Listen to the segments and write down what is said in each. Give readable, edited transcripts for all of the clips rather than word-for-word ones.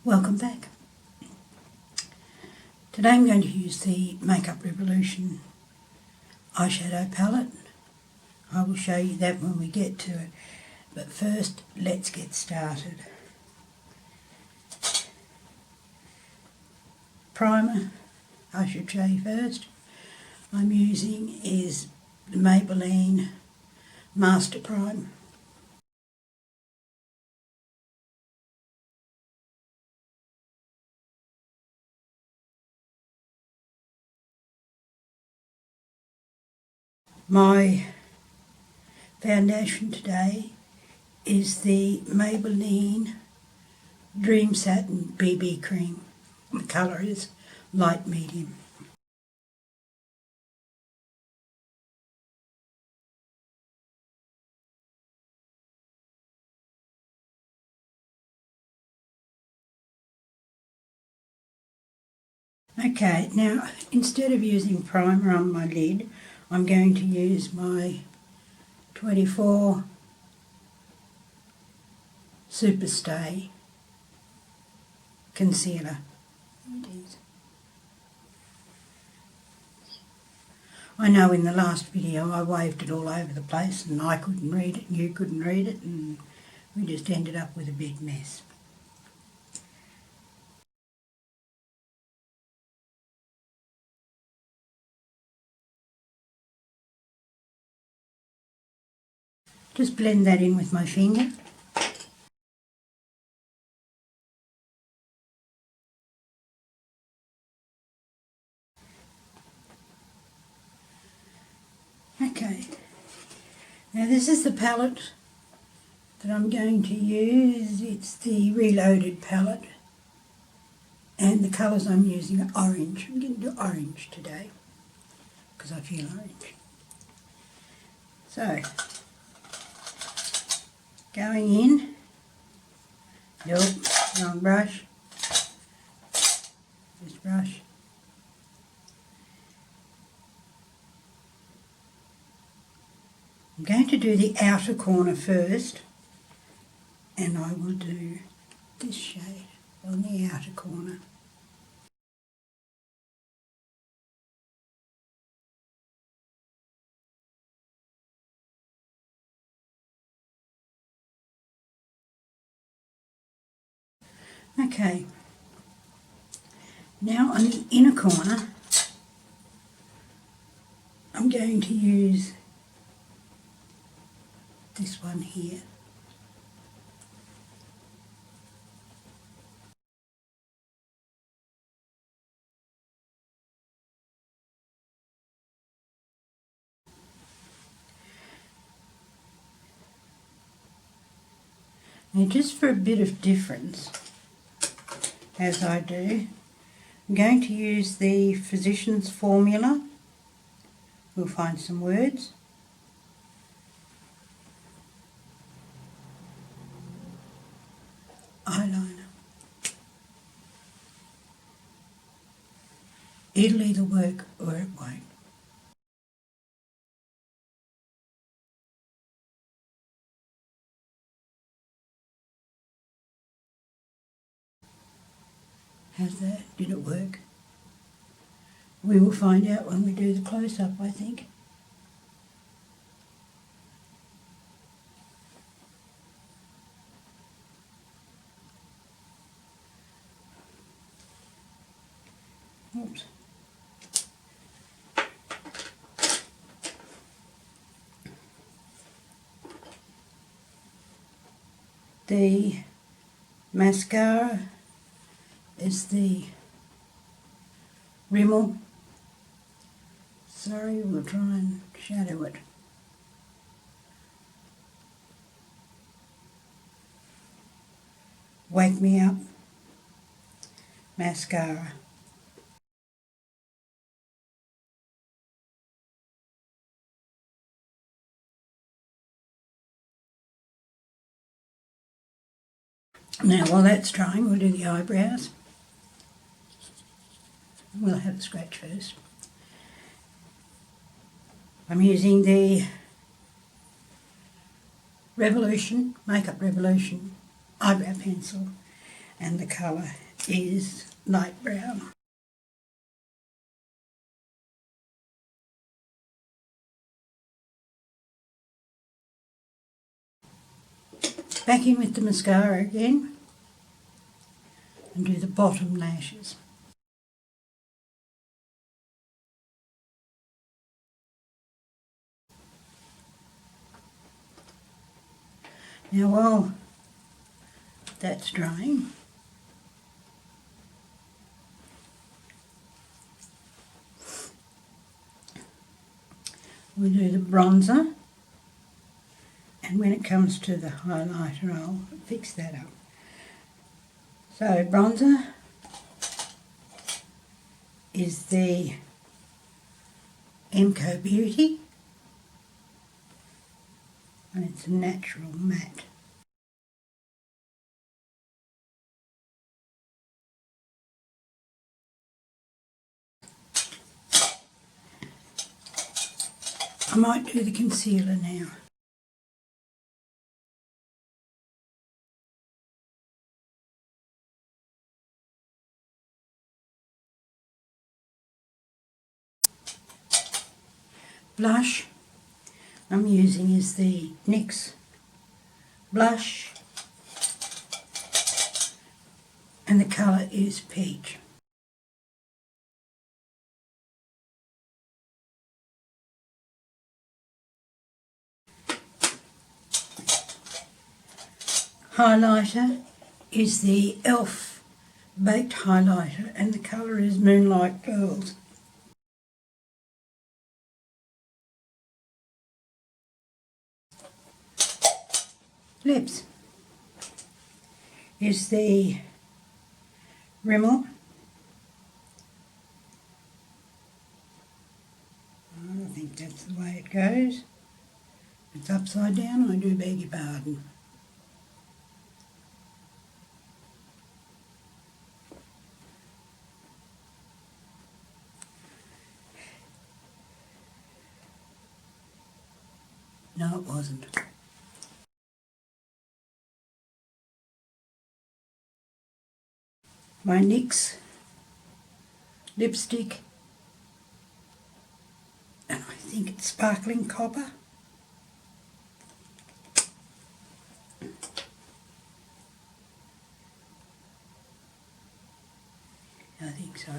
Welcome back. Today I'm going to use the Makeup Revolution eyeshadow palette. I will show you that when we get to it. But first, let's get started. Primer, I should show you first. I'm using is the Maybelline Master Prime. My foundation today is the Maybelline Dream Satin BB Cream. The colour is light medium. Okay, now instead of using primer on my lid, I'm going to use my 24 Superstay concealer. I know in the last video I waved it all over the place and I couldn't read it and you couldn't read it and we just ended up with a big mess. Just blend that in with my finger. Okay, now this is the palette that I'm going to use. It's the Reloaded palette and the colours I'm using are orange. I'm going to do orange today because I feel orange. So, going in, wrong brush, this brush. I'm going to do the outer corner first, and I will do this shade on the outer corner. Okay, now on the inner corner, I'm going to use this one here. Now just for a bit of difference, as I do, I'm going to use the Physician's Formula. We'll find some words. Eyeliner. It'll either work or it won't. How's that? Did it work? We will find out when we do the close-up, I think. Oops. The mascara is the Rimmel. Sorry, we'll try and shadow it. Wake Me Up mascara. Now while that's drying, we'll do the eyebrows. We'll have a scratch first. I'm using the Makeup Revolution eyebrow pencil, and the colour is light brown. Back in with the mascara again and do the bottom lashes. Now while that's drying, we do the bronzer, and when it comes to the highlighter I'll fix that up. So bronzer is the MCoBeauty, and it's a natural matte. I might do the concealer now. Blush I'm using is the NYX blush, and the colour is Peach. Highlighter is the e.l.f. Baked Highlighter, and the colour is Moonlight Pearls. Lips is the Rimmel. I think that's the way it goes. It's upside down, I do beg your pardon. No, it wasn't. My NYX lipstick, and I think it's Sparkling Copper. I think so.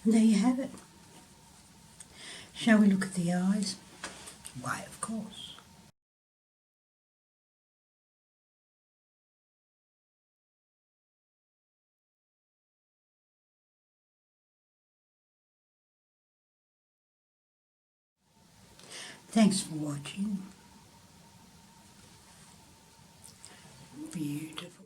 And there you have it. Shall we look at the eyes? Why, of course. Thanks for watching. Beautiful.